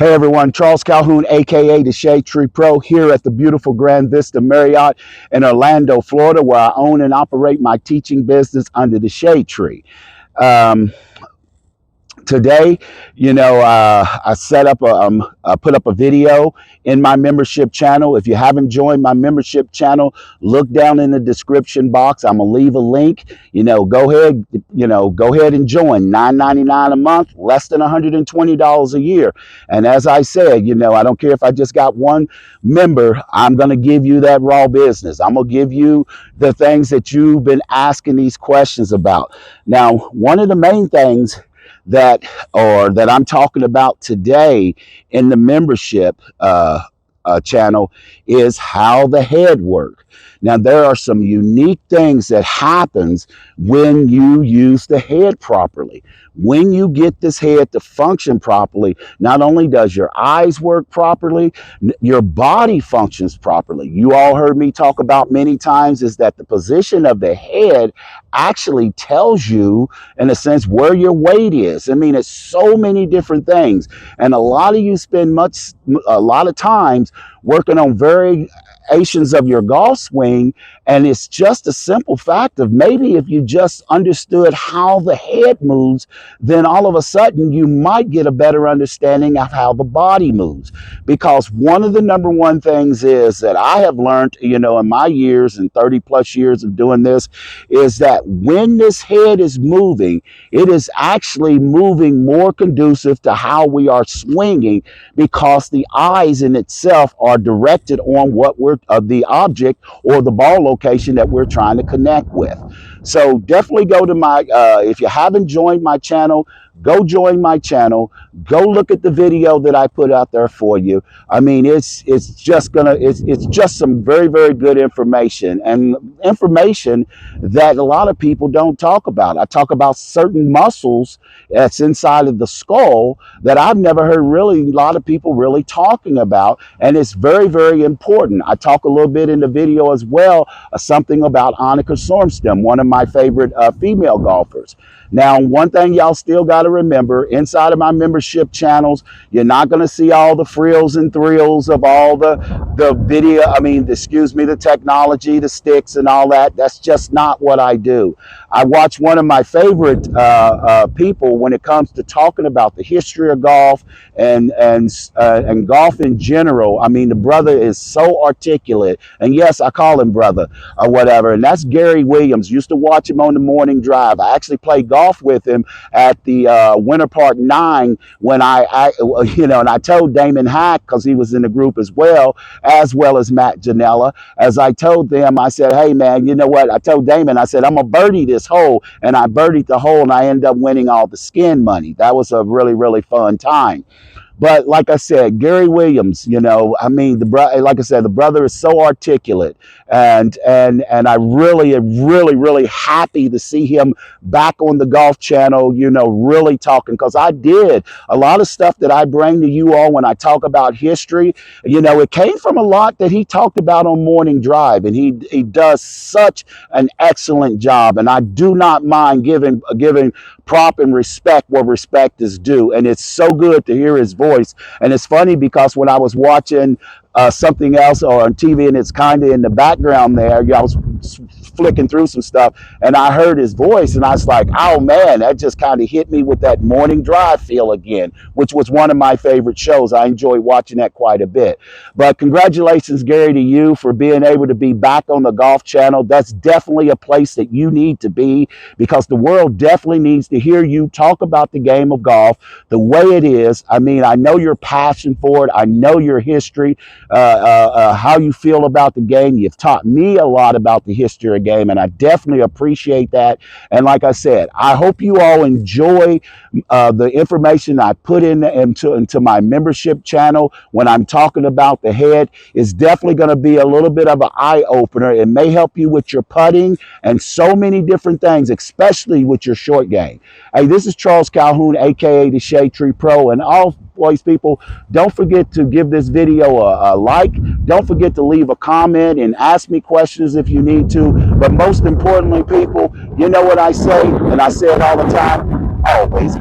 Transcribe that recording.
Hey everyone, Charles Calhoun, aka the Shade Tree Pro, here at the beautiful Grand Vista Marriott in Orlando, Florida, where I own and operate my teaching business under the Shade Tree. Um, Today, I set up I put up a video in my membership channel. If you haven't joined my membership channel, look down in the description box. I'm gonna leave a link. Go ahead and join. $9.99 a month, less than $120 a year. And as I said, I don't care if I just got one member. I'm gonna give you that raw business. I'm gonna give you the things that you've been asking these questions about. Now, one of the main things that I'm talking about today in the membership channel is how the head works. Now, there are some unique things that happens when you use the head properly. When you get this head to function properly, not only does your eyes work properly, your body functions properly. You all heard me talk about many times is that the position of the head actually tells you, in a sense, where your weight is. I mean, it's so many different things. And a lot of you spend a lot of times working on variations of your golf swing, and it's just a simple fact of maybe if you just understood how the head moves, then all of a sudden you might get a better understanding of how the body moves. Because one of the number one things is that I have learned, in my years and 30 plus years of doing this, is that when this head is moving, it is actually moving more conducive to how we are swinging, because the eyes in itself are directed on what we're the object or the ball location that we're trying to connect with. So definitely go to my if you haven't joined my channel, go join my channel. Go look at the video that I put out there for you. I mean, it's just some very, very good information, and information that a lot of people don't talk about. I talk about certain muscles that's inside of the skull that I've never heard really a lot of people really talking about, and it's very, very important. I talk a little bit in the video as well, something about Annika Sorenstam, one of my favorite female golfers. Now, one thing y'all still got to remember, inside of my membership channels, you're not going to see all the frills and thrills of all the video. The technology, the sticks and all that. That's just not what I do. I watch one of my favorite people when it comes to talking about the history of golf and golf in general. I mean, the brother is so articulate, and yes, I call him brother or whatever. And that's Gary Williams. Used to watch him on the morning drive. I actually played golf with him at the Winter Park 9 when and I told Damon Hack, because he was in the group as well as Matt Janella. As I told them, I said, hey man, you know what? I told Damon, I said, I'm gonna birdie this hole, and I birdied the hole, and I ended up winning all the skin money. That was a really, really fun time. But like I said, Gary Williams, like I said, the brother is so articulate, and I really am really, really happy to see him back on the golf channel, really talking, because I did a lot of stuff that I bring to you all when I talk about history. It came from a lot that he talked about on Morning Drive, and he does such an excellent job, and I do not mind giving prop and respect where respect is due. And it's so good to hear his voice. And it's funny because when I was watching something else or on TV, and it's kind of in the background there, I was flicking through some stuff, and I heard his voice, and I was like, oh man, that just kind of hit me with that Morning Drive feel again, which was one of my favorite shows. I enjoy watching that quite a bit. But congratulations, Gary, to you for being able to be back on the golf channel. That's definitely a place that you need to be, because the world definitely needs to hear you talk about the game of golf the way it is. I mean, I know your passion for it. I know your history, how you feel about the game. You've taught me a lot about the history of the game, and I definitely appreciate that. And like I said, I hope you all enjoy the information I put into my membership channel when I'm talking about the head. Is definitely going to be a little bit of an eye-opener. It may help you with your putting and so many different things, especially with your short game. Hey, this is Charles Calhoun, aka the Shade Tree Pro, and always, people, don't forget to give this video a like. Don't forget to leave a comment and ask me questions if you need to. But most importantly, people, you know what I say, and I say it all the time, always